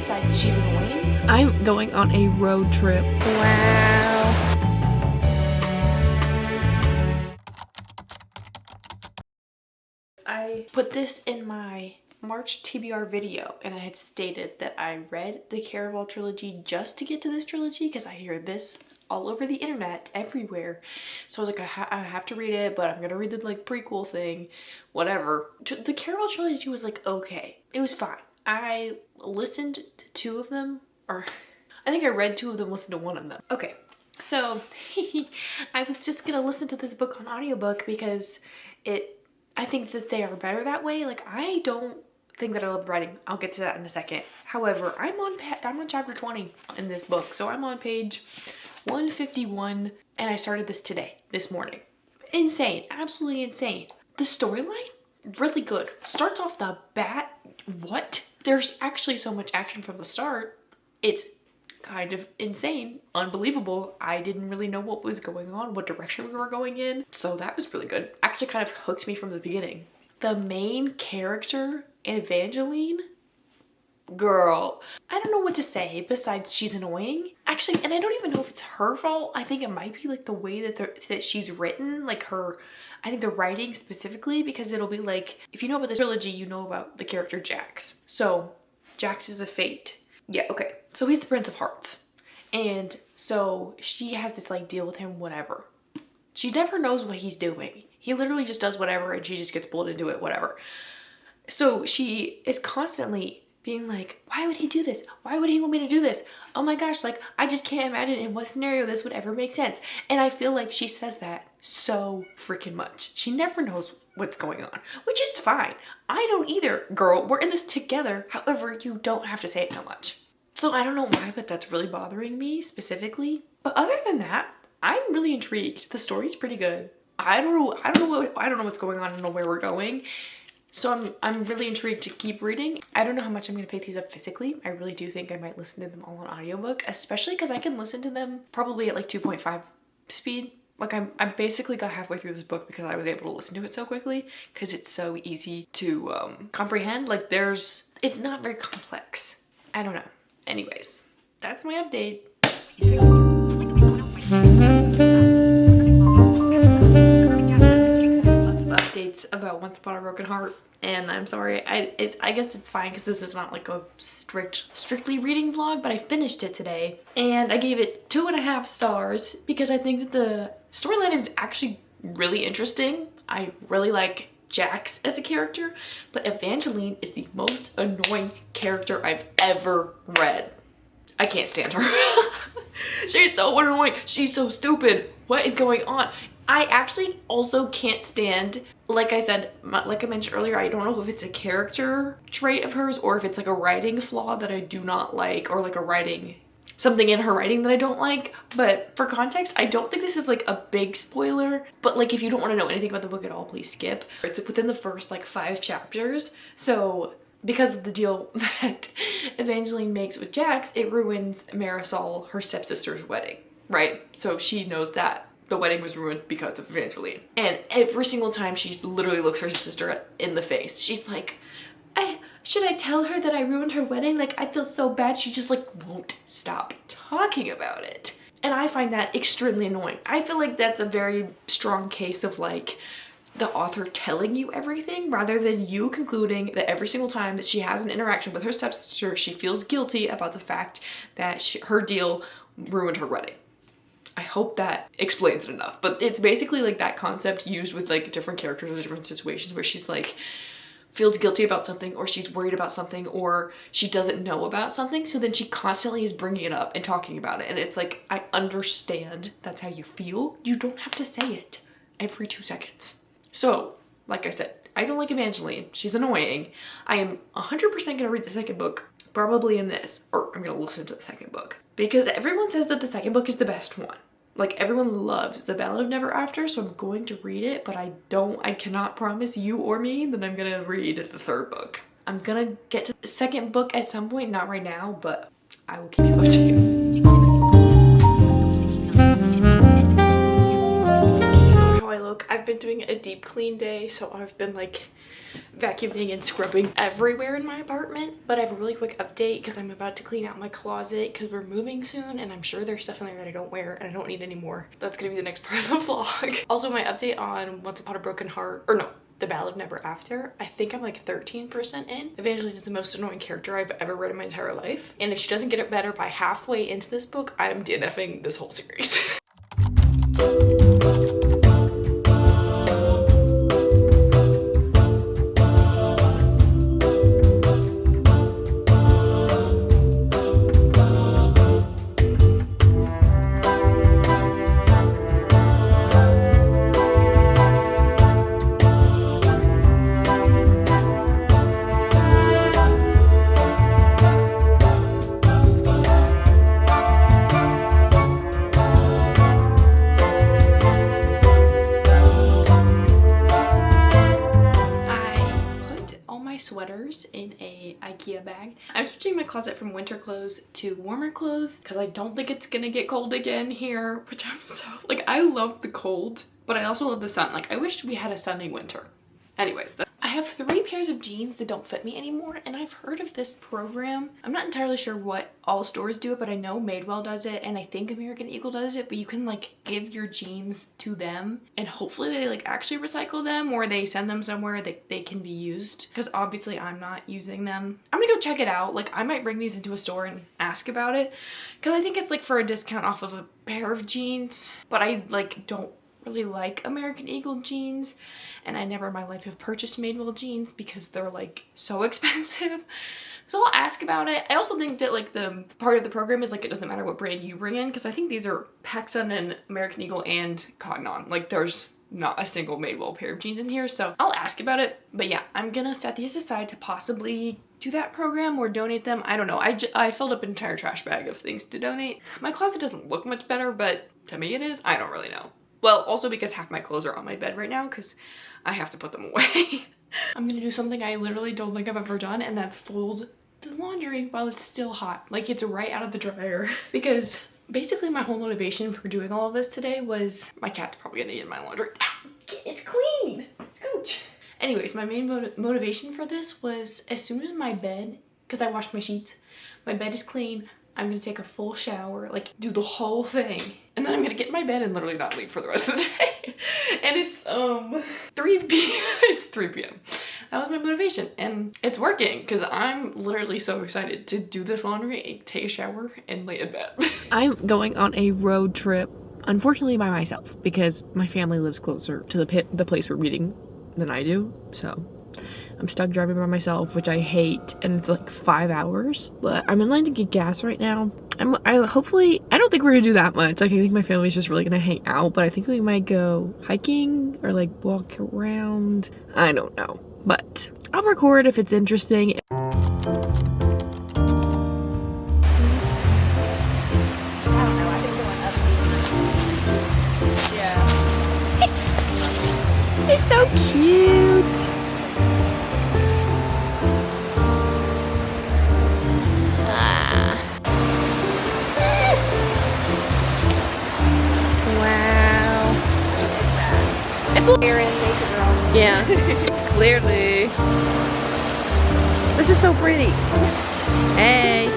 besides she's annoying. I'm going on a road trip. Wow. I put this in my March TBR video and I had stated that I read the Caraval trilogy just to get to this trilogy because I hear this all over the internet everywhere. So I was like, I have to read it, but I'm gonna read the like prequel thing, whatever. The Caraval trilogy was like, okay, it was fine. I listened to 2 of them, or I think I read 2 of them, listened to 1 of them. Okay, so I was just gonna listen to this book on audiobook because I think that they are better that way. Like, I don't think that I love writing. I'll get to that in a second. However, I'm on chapter 20 in this book, so I'm on page 151, and I started this morning. Insane, absolutely insane. The storyline, really good. Starts off the bat, what? There's actually so much action from the start. It's kind of insane, unbelievable. I didn't really know what was going on, what direction we were going in. So that was really good. Actually kind of hooked me from the beginning. The main character, Evangeline, girl, I don't know what to say besides she's annoying. Actually, and I don't even know if it's her fault. I think it might be like the way that she's written, like I think the writing specifically, because it'll be like, if you know about the trilogy, you know about the character Jax. So Jax is a fate. Yeah, okay. So he's the Prince of Hearts. And so she has this like deal with him, whatever. She never knows what he's doing. He literally just does whatever and she just gets pulled into it, whatever. So she is constantly being like, why would he do this? Why would he want me to do this? Oh my gosh, like, I just can't imagine in what scenario this would ever make sense. And I feel like she says that so freaking much. She never knows what's going on, which is fine. I don't either, girl. We're in this together. However, you don't have to say it so much. So I don't know why, but that's really bothering me specifically. But other than that, I'm really intrigued. The story's pretty good. I don't know what's going on. I don't know where we're going. So I'm really intrigued to keep reading. I don't know how much I'm going to pick these up physically. I really do think I might listen to them all on audiobook, especially because I can listen to them probably at like 2.5 speed. Like I basically got halfway through this book because I was able to listen to it so quickly because it's so easy to comprehend. Like it's not very complex. I don't know. Anyways, that's my update. Updates about Once Upon a Broken Heart, and I'm sorry, I guess it's fine because this is not like a strictly reading vlog, but I finished it today and I gave it 2.5 stars because I think that the storyline is actually really interesting. I really like Jax as a character, but Evangeline is the most annoying character I've ever read. I can't stand her. She's so annoying. She's so stupid. What is going on? I actually also can't stand, like I said, like I mentioned earlier, I don't know if it's a character trait of hers or if it's like a writing flaw that I do not like, or like something in her writing that I don't like. But for context, I don't think this is like a big spoiler, but like if you don't want to know anything about the book at all, please skip. It's within the first like 5 chapters. So because of the deal that Evangeline makes with Jax, it ruins Marisol, her stepsister's wedding, right? So she knows that the wedding was ruined because of Evangeline. And every single time she literally looks her sister in the face, she's like, should I tell her that I ruined her wedding? Like, I feel so bad. She just like won't stop talking about it. And I find that extremely annoying. I feel like that's a very strong case of like the author telling you everything rather than you concluding that every single time that she has an interaction with her stepsister, she feels guilty about the fact that her deal ruined her wedding. I hope that explains it enough, but it's basically like that concept used with like different characters or different situations where she's like feels guilty about something, or she's worried about something, or she doesn't know about something, so then she constantly is bringing it up and talking about it. And it's like, I understand that's how you feel. You don't have to say it every 2 seconds. So like I said, I don't like Evangeline. She's annoying. I am 100% gonna read the second book, probably in this, or I'm gonna listen to the second book, because everyone says that the second book is the best one. Like, everyone loves The Ballad of Never After, so I'm going to read it, but I cannot promise you or me that I'm gonna read the third book. I'm gonna get to the second book at some point, not right now, but I will keep you updated. You know how I look. I've been doing a deep clean day, so I've been like vacuuming and scrubbing everywhere in my apartment. But I have a really quick update because I'm about to clean out my closet because we're moving soon and I'm sure there's stuff in there that I don't wear and I don't need anymore. That's gonna be the next part of the vlog. Also, my update on Once Upon a Broken Heart, or no, The Ballad of Never After. I think I'm like 13% in. Evangeline is the most annoying character I've ever read in my entire life. And if she doesn't get it better by halfway into this book, I'm DNFing this whole series. Sweaters in a IKEA bag. I'm switching my closet from winter clothes to warmer clothes because I don't think it's gonna get cold again here, which I'm so like, I love the cold, but I also love the sun. Like, I wish we had a sunny winter. Anyways, I have 3 pairs of jeans that don't fit me anymore, and I've heard of this program. I'm not entirely sure what all stores do it, but I know Madewell does it, and I think American Eagle does it, but you can like give your jeans to them, and hopefully they like actually recycle them, or they send them somewhere that they can be used, because obviously I'm not using them. I'm gonna go check it out. Like, I might bring these into a store and ask about it, because I think it's like for a discount off of a pair of jeans, but I like don't really like American Eagle jeans, and I never in my life have purchased Madewell jeans because they're like so expensive. So I'll ask about it. I also think that like the part of the program is like it doesn't matter what brand you bring in, because I think these are PacSun and American Eagle and Cotton On. Like, there's not a single Madewell pair of jeans in here, so I'll ask about it. But yeah, I'm gonna set these aside to possibly do that program or donate them. I don't know. I filled up an entire trash bag of things to donate. My closet doesn't look much better, but to me it is. I don't really know. Well, also because half my clothes are on my bed right now because I have to put them away. I'm gonna do something I literally don't think I've ever done, and that's fold the laundry while it's still hot. Like, it's right out of the dryer. Because basically my whole motivation for doing all of this today was, my cat's probably gonna eat my laundry. Ah, it's clean! Scooch! Anyways, my main motivation for this was as soon as my bed, because I washed my sheets, my bed is clean, I'm gonna take a full shower, like do the whole thing, and then I'm gonna get in my bed and literally not leave for the rest of the day. And it's 3 p.m. It's 3 p.m. That was my motivation, and it's working because I'm literally so excited to do this laundry, take a shower, and lay in bed. I'm going on a road trip, unfortunately by myself, because my family lives closer to the place we're meeting than I do, so I'm stuck driving by myself, which I hate, and it's like 5 hours. But I'm in line to get gas right now. I don't think we're gonna do that much. Like, I think my family's just really gonna hang out, but I think we might go hiking or like walk around. I don't know, but I'll record if it's interesting. He's so cute. It's a yeah, clearly. This is so pretty. Hey.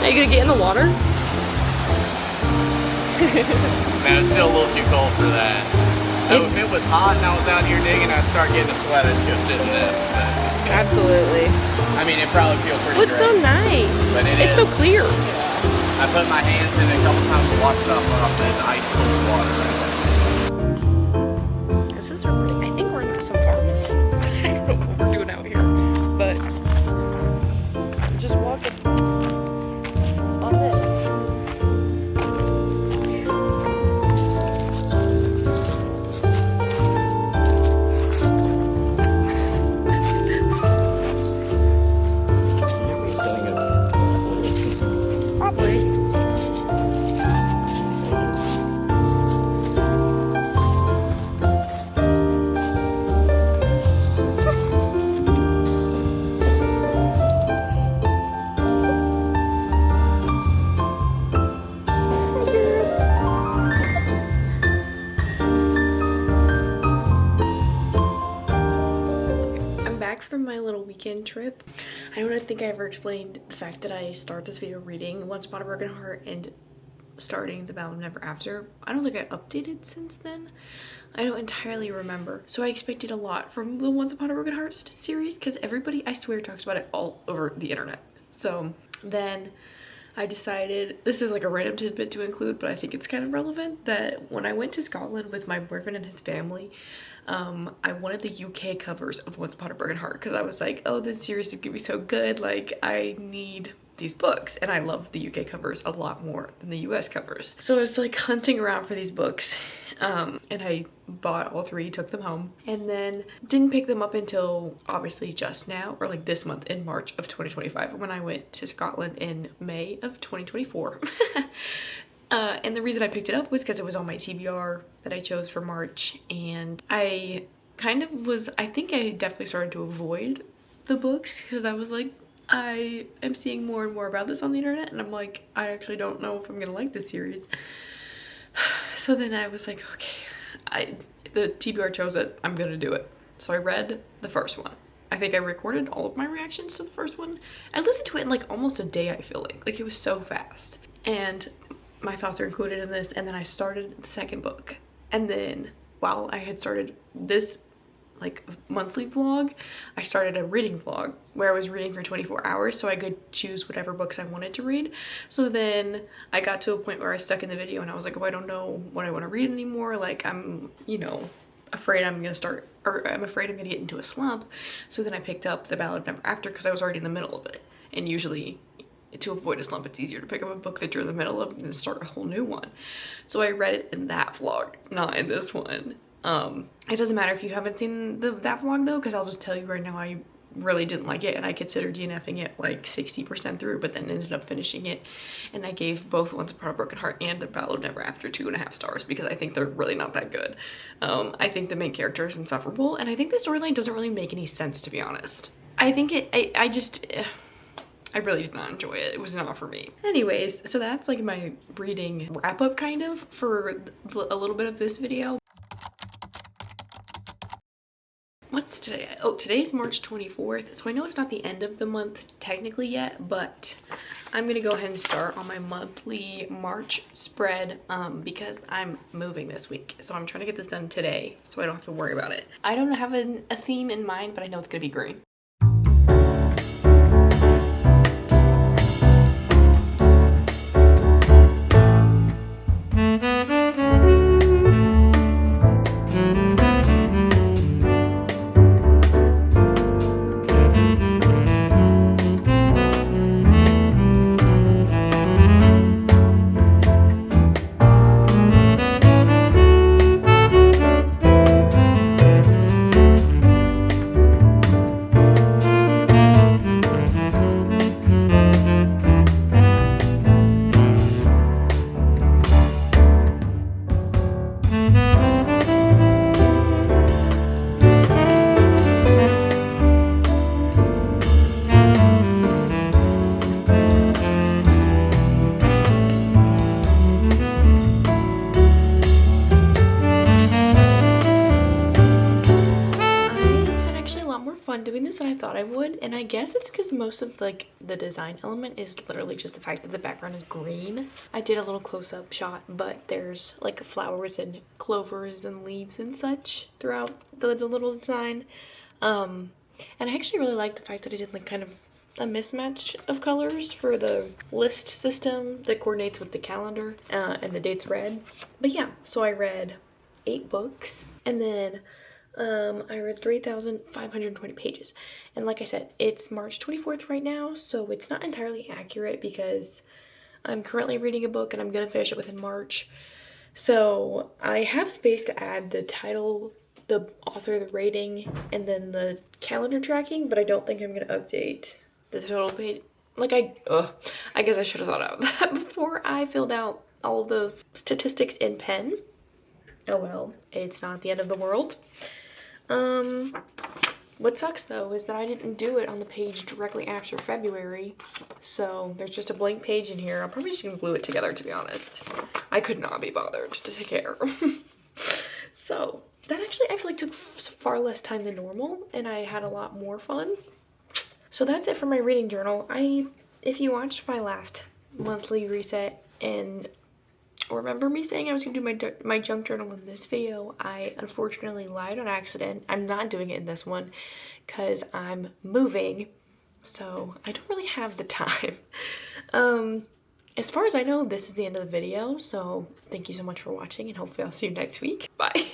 Are you gonna get in the water? Man, it's still a little too cold for that. So if it was hot and I was out here digging, I'd start getting a sweat. I'd just go sit in this. But, absolutely. I mean, it probably feels pretty great. It's so nice. But it's so clear. I put my hands in it a couple times to wash it off the ice cold water right there. This is recording. I think we're into some farming. I don't know what we're doing out here, but I'm just walking on this. back from my little weekend trip. I don't think I ever explained the fact that I started this video reading Once Upon a Broken Heart and starting The Ballad of Never After. I don't think I updated since then. I don't entirely remember. So I expected a lot from the Once Upon a Broken Heart series because everybody, I swear, talks about it all over the internet. So then I decided, this is like a random tidbit to include, but I think it's kind of relevant, that when I went to Scotland with my boyfriend and his family, I wanted the UK covers of Once Upon a Broken Heart because I was like, oh, this series is gonna be so good, like I need these books. And I love the UK covers a lot more than the US covers. So I was like hunting around for these books, and I bought all three, took them home, and then didn't pick them up until obviously just now, or like this month in March of 2025 when I went to Scotland in May of 2024. And the reason I picked it up was because it was on my TBR that I chose for March, and I kind of was, I think I definitely started to avoid the books because I was like, I am seeing more and more about this on the internet, and I'm like, I actually don't know if I'm gonna like this series. So then I was like, okay, the TBR chose it, I'm gonna do it. So I read the first one. I think I recorded all of my reactions to the first one. I listened to it in like almost a day, I feel like it was so fast. And my thoughts are included in this, and then I started the second book. And then while I had started this like monthly vlog, I started a reading vlog where I was reading for 24 hours so I could choose whatever books I wanted to read. So then I got to a point where I stuck in the video and I was like, oh, I don't know what I want to read anymore. Like I'm, you know, afraid I'm gonna start, or I'm afraid I'm gonna get into a slump. So then I picked up The Ballad of Never After because I was already in the middle of it. And usually to avoid a slump, it's easier to pick up a book that you're in the middle of than start a whole new one. So I read it in that vlog, not in this one. It doesn't matter if you haven't seen that vlog though, because I'll just tell you right now, I really didn't like it and I considered DNFing it like 60% through, but then ended up finishing it, and I gave both Once Upon a Broken Heart and The Ballad of Never After 2.5 stars because I think they're really not that good. I think the main character is insufferable, and I think the storyline doesn't really make any sense, to be honest. I think I really did not enjoy it. It was not for me. Anyways, so that's like my reading wrap up kind of for a little bit of this video. What's today? Oh, today's March 24th. So I know it's not the end of the month technically yet, but I'm gonna go ahead and start on my monthly March spread because I'm moving this week. So I'm trying to get this done today so I don't have to worry about it. I don't have a theme in mind, but I know it's gonna be green. Doing this than I thought I would, and I guess it's because most of like the design element is literally just the fact that the background is green. I did a little close-up shot, but there's like flowers and clovers and leaves and such throughout the little design, and I actually really like the fact that I did like kind of a mismatch of colors for the list system that coordinates with the calendar, and the date's red. But yeah, so I read 8 books, and then I read 3,520 pages. And like I said, it's March 24th right now, so it's not entirely accurate because I'm currently reading a book and I'm gonna finish it within March. So I have space to add the title, the author, the rating, and then the calendar tracking, but I don't think I'm gonna update the total page. Like I guess I should have thought of that before I filled out all of those statistics in pen. Oh well, it's not the end of the world. What sucks though is that I didn't do it on the page directly after February, so there's just a blank page in here. I'm probably just gonna glue it together, to be honest. I could not be bothered to take care. So that actually I feel like took far less time than normal, and I had a lot more fun. So that's it for my reading journal. If you watched my last monthly reset and remember me saying I was gonna do my junk journal in this video, I unfortunately lied on accident. I'm not doing it in this one because I'm moving, so I don't really have the time. As far as I know, this is the end of the video, so thank you so much for watching, and hopefully I'll see you next week. Bye.